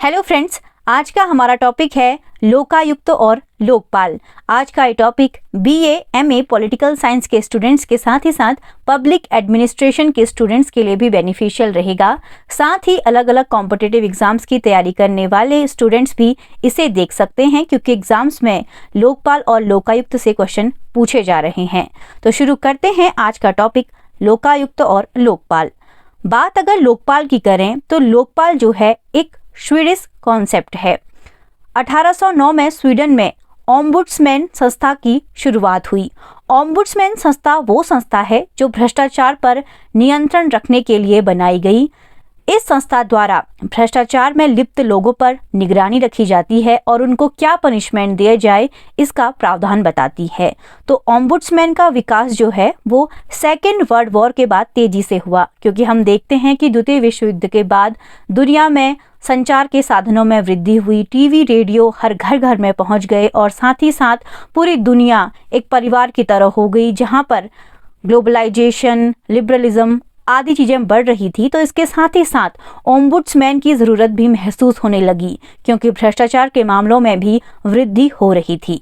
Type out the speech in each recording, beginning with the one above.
Hello friends, आज का हमारा टॉपिक है लोकायुक्त और लोकपाल। आज का ये topic BA, MA political science के स्टूडेंट्स के साथ ही साथ पब्लिक एडमिनिस्ट्रेशन के स्टूडेंट्स के लिए भी बेनिफिशियल रहेगा। साथ ही अलग अलग कॉम्पिटिटिव एग्जाम्स की तैयारी करने वाले स्टूडेंट्स भी इसे देख सकते हैं, क्योंकि एग्जाम्स में लोकपाल और लोकायुक्त से क्वेश्चन पूछे जा रहे हैं। तो शुरू करते हैं आज का टॉपिक लोकायुक्त और लोकपाल। बात अगर लोकपाल की करें तो लोकपाल जो है एक स्वीडिश कॉन्सेप्ट है। 1809 में स्वीडन में ओम्बुड्समैन संस्था की शुरुआत हुई। ओम्बुड्समैन संस्था वो संस्था है जो भ्रष्टाचार पर नियंत्रण रखने के लिए बनाई गई। इस संस्था द्वारा भ्रष्टाचार में लिप्त लोगों पर निगरानी रखी जाती है और उनको क्या पनिशमेंट दिया जाए इसका प्रावधान बताती है। तो ओम्बुड्समैन का विकास जो है वो सेकेंड वर्ल्ड वॉर के बाद तेजी से हुआ, क्योंकि हम देखते हैं कि द्वितीय विश्व युद्ध के बाद दुनिया में संचार के साधनों में वृद्धि हुई। टीवी, रेडियो हर घर घर में पहुंच गए और साथ ही साथ पूरी दुनिया एक परिवार की तरह हो गई, जहां पर ग्लोबलाइजेशन, लिबरलिज्म आदि चीजें बढ़ रही थी। तो इसके साथ ही साथ ओम्बुड्समैन की जरूरत भी महसूस होने लगी, क्योंकि भ्रष्टाचार के मामलों में भी वृद्धि हो रही थी।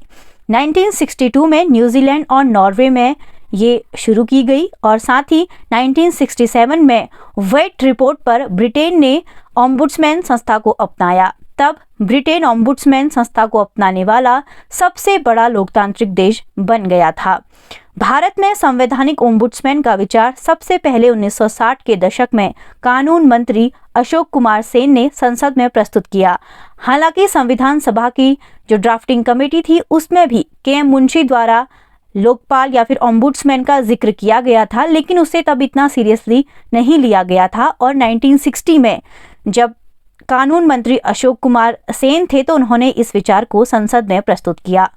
1962 में न्यूजीलैंड और नॉर्वे में ये शुरू की गई और साथ ही 1967 में वेट रिपोर्ट पर ब्रिटेन ने ओम्बुड्समैन संस्था को अपनाया। तब ब्रिटेन ओम्बुड्समैन संस्था को अपनाने वाला सबसे बड़ा लोकतांत्रिक देश बन गया था। भारत में संवैधानिक ओम्बुड्समैन का विचार सबसे पहले 1960 के दशक में कानून मंत्री अशोक कुमार सेन ने संसद में प्रस्तुत किया। हालांकि संविधान सभा की जो ड्राफ्टिंग कमेटी थी उसमें भी के.एम. मुंशी द्वारा लोकपाल या फिर ओम्बुड्समैन का जिक्र किया गया था, लेकिन उसे तब इतना सीरियसली नहीं लिया गया था। और 1960 में जब कानून मंत्री अशोक कुमार सेन थे तो उन्होंने इस विचार को संसद में प्रस्तुत किया।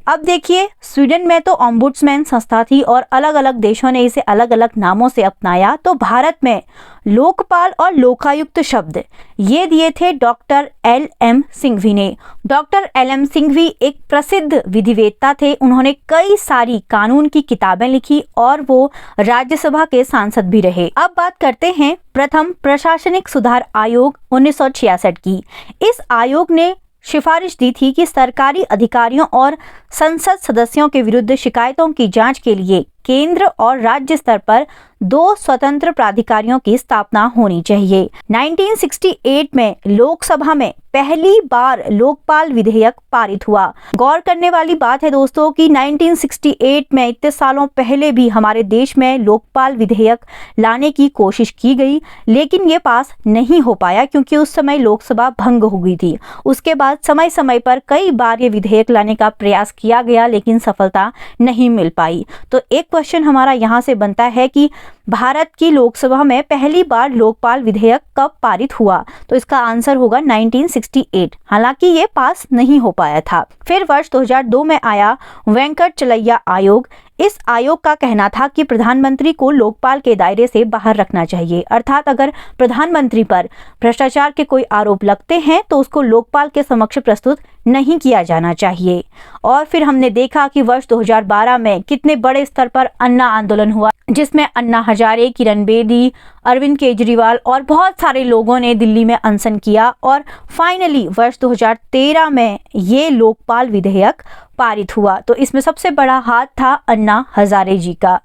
अब देखिए, स्वीडन में तो ओम्बुड्समैन संस्था थी और अलग अलग देशों ने इसे अलग अलग नामों से अपनाया। तो भारत में लोकपाल और लोकायुक्त शब्द ये दिए थे डॉक्टर एल.एम. सिंघवी ने। Doctor LM. सिंघवी एक प्रसिद्ध विधिवेत्ता थे। उन्होंने कई सारी कानून की किताबें लिखी और वो राज्यसभा के सांसद भी रहे। अब बात करते हैं प्रथम प्रशासनिक सुधार आयोग 1966 की। इस आयोग ने सिफारिश दी थी कि सरकारी अधिकारियों और संसद सदस्यों के विरुद्ध शिकायतों की जांच के लिए केंद्र और राज्य स्तर पर 2 स्वतंत्र प्राधिकारियों की स्थापना होनी चाहिए। 1968 में लोकसभा में पहली बार लोकपाल विधेयक पारित हुआ। गौर करने वाली बात है दोस्तों कि 1968 में इतने सालों पहले भी हमारे देश में लोकपाल विधेयक लाने की कोशिश की गई, लेकिन ये पास नहीं हो पाया क्योंकि उस समय लोकसभा भंग हो गई थी। उसके बाद समय समय पर कई बार ये विधेयक लाने का प्रयास किया गया, लेकिन सफलता नहीं मिल पाई। तो एक क्वेश्चन हमारा यहाँ से बनता है कि भारत की लोकसभा में पहली बार लोकपाल विधेयक कब पारित हुआ? तो इसका आंसर होगा 1968। हालांकि ये पास नहीं हो पाया था। फिर वर्ष 2002 में आया वेंकटचलैया आयोग। इस आयोग का कहना था कि प्रधानमंत्री को लोकपाल के दायरे से बाहर रखना चाहिए, अर्थात अगर प्रधानमंत्री पर भ्रष्टाचार के कोई आरोप लगते हैं तो उसको लोकपाल के समक्ष प्रस्तुत नहीं किया जाना चाहिए। और फिर हमने देखा कि वर्ष 2012 में कितने बड़े स्तर पर अन्ना आंदोलन हुआ, जिसमें अन्ना हजारे, किरण बेदी, अरविंद केजरीवाल और बहुत सारे लोगों ने दिल्ली में अनशन किया और फाइनली वर्ष 2013 में ये लोकपाल विधेयक पारित हुआ। तो इसमें सबसे बड़ा हाथ था अन्ना हजारे जी का।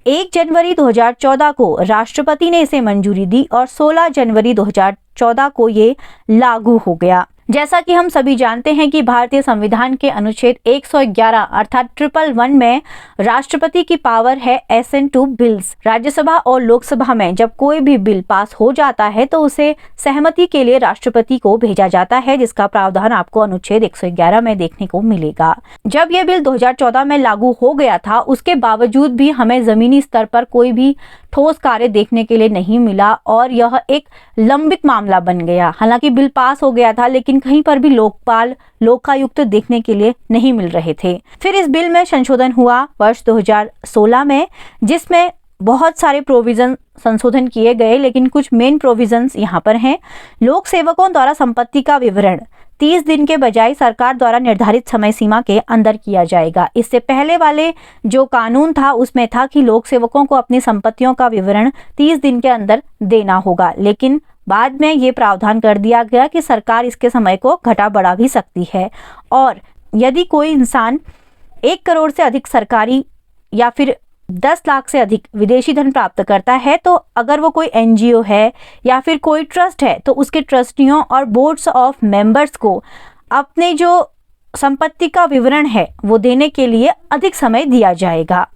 1 जनवरी 2014 को राष्ट्रपति ने इसे मंजूरी दी और 16 जनवरी 2014 को ये लागू हो गया। जैसा कि हम सभी जानते हैं कि भारतीय संविधान के अनुच्छेद 111 अर्थात 111 में राष्ट्रपति की पावर है एसेंट टू बिल्स। राज्यसभा और लोकसभा में जब कोई भी बिल पास हो जाता है तो उसे सहमति के लिए राष्ट्रपति को भेजा जाता है, जिसका प्रावधान आपको अनुच्छेद 111 में देखने को मिलेगा। जब यह बिल 2014 में लागू हो गया था, उसके बावजूद भी हमें जमीनी स्तर पर कोई भी ठोस कार्य देखने के लिए नहीं मिला और यह एक लंबित मामला बन गया। हालांकि बिल पास हो गया था, लेकिन कहीं पर भी लोकपाल, लोकायुक्त देखने के लिए नहीं मिल रहे थे। फिर इस बिल में संशोधन हुआ वर्ष 2016 में, जिसमें बहुत सारे प्रोविजन संशोधन किए गए, लेकिन कुछ मेन प्रोविजंस यहाँ पर हैं। लोक सेवकों द्वारा संपत्ति का विवरण 30 दिन के बजाय सरकार द्वारा निर्धारित समय सीमा के अंदर किया जाएगा। इससे पहले वाले जो कानून था उसमें था कि लोक सेवकों को अपनी संपत्तियों का विवरण 30 दिन के अंदर देना होगा, लेकिन बाद में ये प्रावधान कर दिया गया कि सरकार इसके समय को घटा बढ़ा भी सकती है। और यदि कोई इंसान 1 करोड़ से अधिक सरकारी या फिर 10 लाख से अधिक विदेशी धन प्राप्त करता है, तो अगर वो कोई एनजीओ है या फिर कोई ट्रस्ट है, तो उसके ट्रस्टियों और बोर्ड्स ऑफ मेंबर्स को अपने जो संपत्ति का विवरण है वो देने के लिए अधिक समय दिया जाएगा।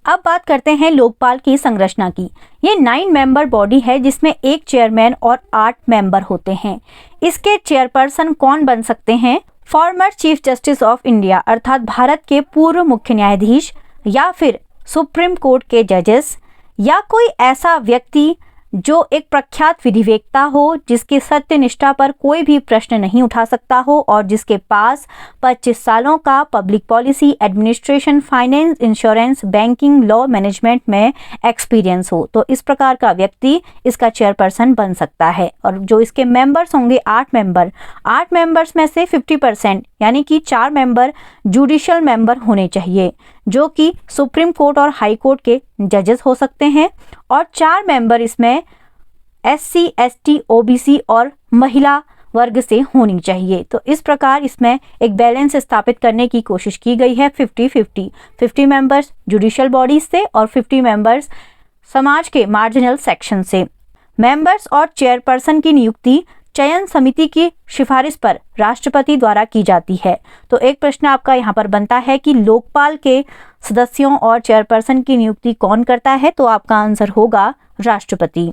अब बात करते हैं लोकपाल की संरचना की। ये 9 मेंबर बॉडी है जिसमें 1 चेयरमैन और 8 मेंबर होते हैं। इसके चेयरपर्सन कौन बन सकते हैं? Former chief justice of India अर्थात भारत के पूर्व मुख्य न्यायाधीश, या फिर सुप्रीम कोर्ट के जजेस, या कोई ऐसा व्यक्ति जो एक प्रख्यात विधिवेत्ता हो, जिसकी सत्यनिष्ठा पर कोई भी प्रश्न नहीं उठा सकता हो और जिसके पास 25 सालों का public policy, administration, finance, insurance, banking, law, management में एक्सपीरियंस हो। तो इस प्रकार का व्यक्ति इसका चेयरपर्सन बन सकता है। और जो इसके मेंबर्स होंगे 8 मेंबर्स में से 50% यानी कि 4 मेंबर जुडिशियल मेंबर होने चाहिए, जो कि सुप्रीम कोर्ट और हाई कोर्ट के जजेस हो सकते हैं, और 4 मेंबर इसमें SC, ST, OBC और महिला वर्ग से होनी चाहिए। तो इस प्रकार इसमें एक बैलेंस स्थापित करने की कोशिश की गई है। 50 मेंबर्स जुडिशियल बॉडीज से और 50 मेंबर्स समाज के मार्जिनल सेक्शन से। मेंबर्स और चेयरपर्सन की नियुक्ति चयन समिति की सिफारिश पर राष्ट्रपति द्वारा की जाती है। तो एक प्रश्न आपका यहाँ पर बनता है कि लोकपाल के सदस्यों और चेयरपर्सन की नियुक्ति कौन करता है? तो आपका आंसर होगा राष्ट्रपति।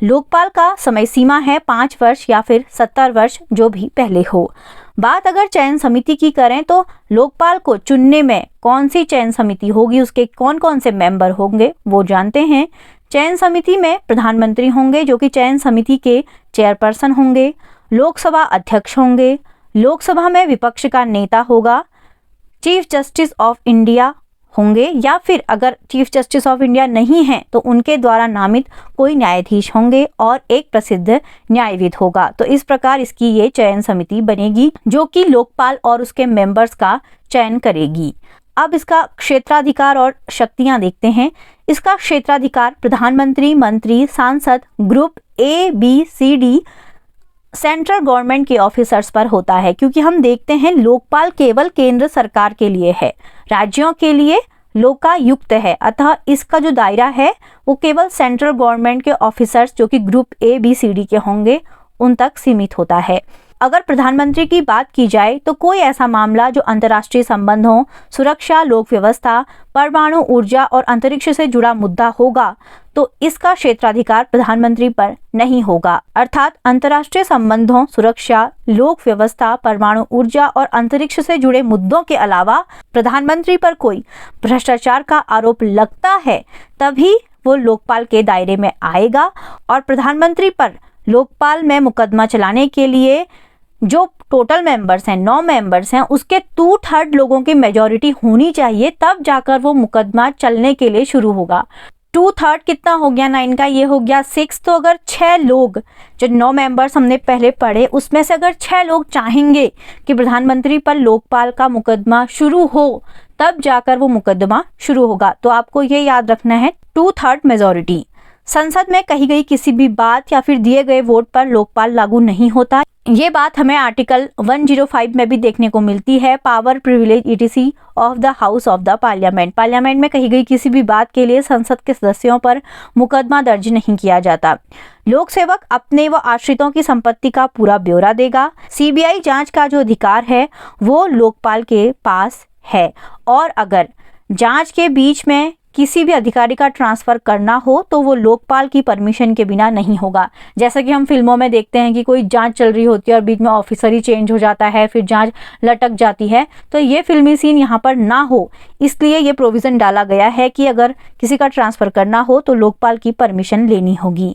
लोकपाल का समय सीमा है 5 वर्ष या फिर 70 वर्ष, जो भी पहले हो। बात अगर चयन समिति की करें तो लोकपाल को चुनने में कौन सी चयन समिति होगी, उसके कौन कौन से मेंबर होंगे वो जानते हैं। चयन समिति में प्रधानमंत्री होंगे जो कि चयन समिति के चेयरपर्सन होंगे, लोकसभा अध्यक्ष होंगे, लोकसभा में विपक्ष का नेता होगा, चीफ जस्टिस ऑफ इंडिया होंगे, या फिर अगर चीफ जस्टिस ऑफ इंडिया नहीं है तो उनके द्वारा नामित कोई न्यायाधीश होंगे, और एक प्रसिद्ध न्यायविद होगा। तो इस प्रकार इसकी ये चयन समिति बनेगी जो कि लोकपाल और उसके मेंबर्स का चयन करेगी। अब इसका क्षेत्राधिकार और शक्तियां देखते हैं। इसका क्षेत्राधिकार प्रधानमंत्री, मंत्री, सांसद, group A, B, C, D central government के ऑफिसर्स पर होता है, क्योंकि हम देखते हैं लोकपाल केवल केंद्र सरकार के लिए है, राज्यों के लिए लोकायुक्त है। अतः इसका जो दायरा है वो केवल सेंट्रल गवर्नमेंट के ऑफिसर्स जो कि group A, B, C, D के होंगे उन तक सीमित होता है। अगर प्रधानमंत्री की बात की जाए तो कोई ऐसा मामला जो अंतर्राष्ट्रीय संबंधों, सुरक्षा, लोक व्यवस्था, परमाणु ऊर्जा और अंतरिक्ष से जुड़ा मुद्दा होगा तो इसका क्षेत्राधिकार प्रधानमंत्री पर नहीं होगा। अर्थात अंतर्राष्ट्रीय संबंधों, सुरक्षा, लोक व्यवस्था, परमाणु ऊर्जा और अंतरिक्ष से जुड़े मुद्दों के अलावा प्रधानमंत्री पर कोई भ्रष्टाचार का आरोप लगता है तभी वो लोकपाल के दायरे में आएगा। और प्रधानमंत्री पर लोकपाल में मुकदमा चलाने के लिए जो टोटल मेंबर्स हैं, 9 मेंबर्स हैं, उसके 2/3 लोगों की मेजॉरिटी होनी चाहिए, तब जाकर वो मुकदमा चलने के लिए शुरू होगा। 2/3 कितना हो गया? 9 का ये हो गया 6। तो अगर 6 लोग, जो 9 मेंबर्स हमने पहले पढ़े, उसमें से अगर 6 लोग चाहेंगे कि प्रधानमंत्री पर लोकपाल का मुकदमा शुरू हो, तब जाकर वो मुकदमा शुरू होगा। तो आपको ये याद रखना है 2/3 मेजॉरिटी। संसद में कही गई किसी भी बात या फिर दिए गए वोट पर लोकपाल लागू नहीं होता। ये बात हमें आर्टिकल 105 में भी देखने को मिलती है। Power, privilege ETC of the house of the parliament. Parliament में कही गई किसी भी बात के लिए संसद के सदस्यों पर मुकदमा दर्ज नहीं किया जाता। लोक सेवक अपने व आश्रितों की संपत्ति का पूरा ब्यौरा देगा। CBI जांच का जो अधिकार है वो लोकपाल के पास है, और अगर जांच के बीच में किसी भी अधिकारी का ट्रांसफर करना हो तो वो लोकपाल की परमिशन के बिना नहीं होगा। जैसा कि हम फिल्मों में देखते हैं कि कोई जांच चल रही होती है और बीच में ऑफिसर ही चेंज हो जाता है, फिर जांच लटक जाती है। तो ये फिल्मी सीन यहाँ पर ना हो, इसलिए ये प्रोविज़न डाला गया है कि अगर किसी का ट्रांसफ़र करना हो तो लोकपाल की परमिशन लेनी होगी।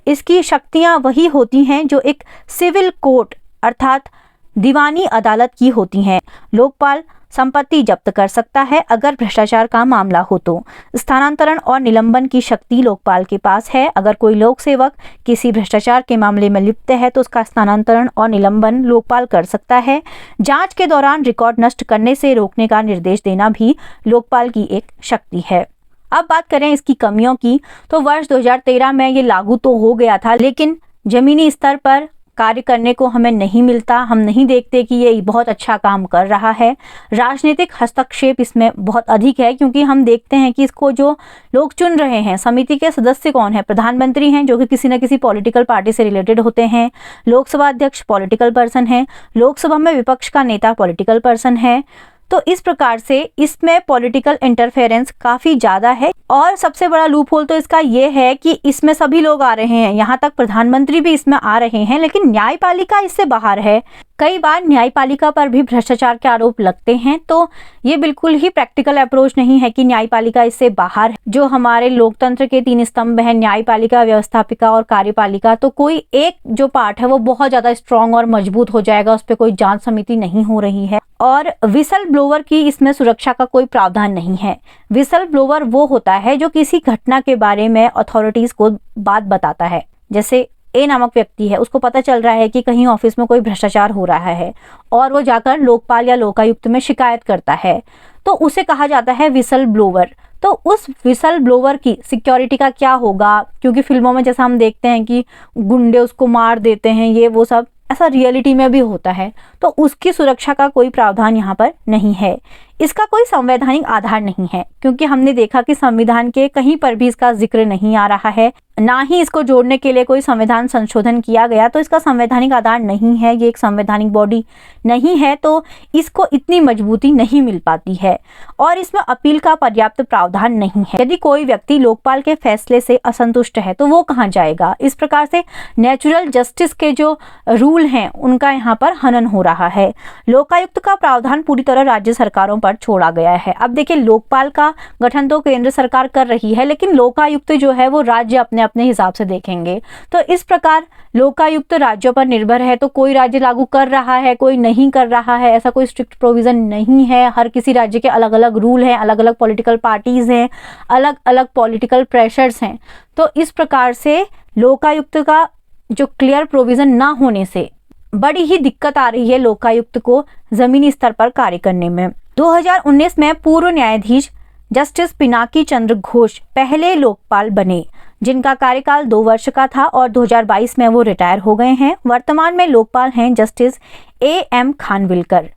इसकी शक्तियाँ वही होती हैं जो एक सिविल कोर्ट अर्थात दीवानी अदालत की होती हैं। लोकपाल संपत्ति जब्त कर सकता है अगर भ्रष्टाचार का मामला हो तो। स्थानांतरण और निलंबन की शक्ति लोकपाल के पास है। अगर कोई लोक सेवक किसी भ्रष्टाचार के मामले में लिप्त है तो उसका स्थानांतरण और निलंबन लोकपाल कर सकता है। जांच के दौरान रिकॉर्ड नष्ट करने से रोकने का निर्देश देना भी लोकपाल की एक शक्ति है। अब बात करें इसकी कमियों की, तो वर्ष 2013 में ये लागू तो हो गया था, लेकिन जमीनी स्तर पर कार्य करने को हमें नहीं मिलता, हम नहीं देखते कि ये बहुत अच्छा काम कर रहा है। राजनीतिक हस्तक्षेप इसमें बहुत अधिक है, क्योंकि हम देखते हैं कि इसको जो लोग चुन रहे हैं, समिति के सदस्य कौन है, प्रधानमंत्री हैं जो कि किसी न किसी पॉलिटिकल पार्टी से रिलेटेड होते हैं, लोकसभा अध्यक्ष पॉलिटिकल पर्सन है, लोकसभा में विपक्ष का नेता पॉलिटिकल पर्सन है। तो इस प्रकार से इसमें पॉलिटिकल इंटरफेरेंस काफ़ी ज़्यादा है। और सबसे बड़ा लूप होल तो इसका ये है कि इसमें सभी लोग आ रहे हैं, यहाँ तक प्रधानमंत्री भी इसमें आ रहे हैं, लेकिन न्यायपालिका इससे बाहर है। कई बार न्यायपालिका पर भी भ्रष्टाचार के आरोप लगते हैं, तो ये बिल्कुल ही प्रैक्टिकल अप्रोच नहीं है कि न्यायपालिका इससे बाहर है। जो हमारे लोकतंत्र के 3 स्तंभ हैं, न्यायपालिका, व्यवस्थापिका और कार्यपालिका, तो कोई एक जो पार्ट है वो बहुत ज़्यादा स्ट्रांग और मजबूत हो जाएगा, उस पर कोई जांच समिति नहीं हो रही है। और विसल ब्लोवर की इसमें सुरक्षा का कोई प्रावधान नहीं है। विसल ब्लोवर वो होता है जो किसी घटना के बारे में अथॉरिटीज को बात बताता है। जैसे ए नामक व्यक्ति है, उसको पता चल रहा है कि कहीं ऑफिस में कोई भ्रष्टाचार हो रहा है और वो जाकर लोकपाल या लोकायुक्त में शिकायत करता है, तो उसे कहा जाता है विसल ब्लोवर। तो उस विसल ब्लोवर की सिक्योरिटी का क्या होगा, क्योंकि फिल्मों में जैसा हम देखते हैं कि गुंडे उसको मार देते हैं, ये वो सब ऐसा रियलिटी में भी होता है, तो उसकी सुरक्षा का कोई प्रावधान यहाँ पर नहीं है। इसका कोई संवैधानिक आधार नहीं है, क्योंकि हमने देखा कि संविधान के कहीं पर भी इसका जिक्र नहीं आ रहा है, ना ही इसको जोड़ने के लिए कोई संविधान संशोधन किया गया, तो इसका संवैधानिक आधार नहीं है, ये एक संवैधानिक बॉडी नहीं है, तो इसको इतनी मजबूती नहीं मिल पाती है। और इसमें अपील का पर्याप्त प्रावधान नहीं है। यदि कोई व्यक्ति लोकपाल के फैसले से असंतुष्ट है तो वो कहाँ जाएगा। इस प्रकार से नेचुरल जस्टिस के जो रूल हैं उनका यहाँ पर हनन हो रहा है। लोकायुक्त का प्रावधान पूरी तरह राज्य सरकारों पर छोड़ा गया है। अब देखिए, लोकपाल का गठन तो केंद्र सरकार कर रही है, लेकिन लोकायुक्त जो है वो राज्य अपने अपने हिसाब से देखेंगे। तो इस प्रकार लोकायुक्त राज्यों पर निर्भर है, तो कोई राज्य लागू कर रहा है, कोई नहीं कर रहा है, ऐसा कोई स्ट्रिक्ट प्रोविजन नहीं है। हर किसी राज्य के अलग अलग रूल हैं, अलग अलग पॉलिटिकल पार्टीज हैं, अलग अलग पॉलिटिकल प्रेशर्स हैं। तो इस प्रकार से लोकायुक्त का जो क्लियर प्रोविजन ना होने से बड़ी ही दिक्कत आ रही है लोकायुक्त को जमीनी स्तर पर कार्य करने में। 2019 में पूर्व न्यायाधीश जस्टिस पिनाकी चंद्र घोष पहले लोकपाल बने, जिनका कार्यकाल 2 वर्ष का था और 2022 में वो रिटायर हो गए हैं। वर्तमान में लोकपाल हैं जस्टिस AM खानविलकर।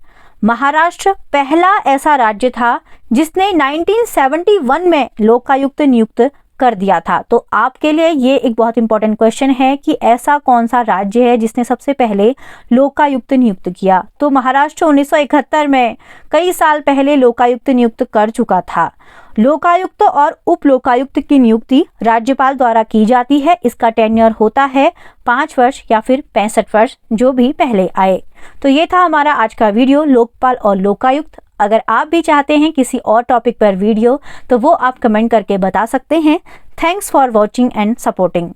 महाराष्ट्र पहला ऐसा राज्य था जिसने 1971 में लोकायुक्त नियुक्त कर दिया था। तो आपके लिए ये एक बहुत इंपॉर्टेंट क्वेश्चन है कि ऐसा कौन सा राज्य है जिसने सबसे पहले लोकायुक्त नियुक्त किया। तो महाराष्ट्र 1971 में कई साल पहले लोकायुक्त नियुक्त कर चुका था। लोकायुक्त और उप लोकायुक्त की नियुक्ति राज्यपाल द्वारा की जाती है। इसका टेन्योर होता है 5 वर्ष या फिर 65 वर्ष, जो भी पहले आए। तो ये था हमारा आज का वीडियो, लोकपाल और लोकायुक्त। अगर आप भी चाहते हैं किसी और टॉपिक पर वीडियो, तो वो आप कमेंट करके बता सकते हैं। Thanks for watching and supporting.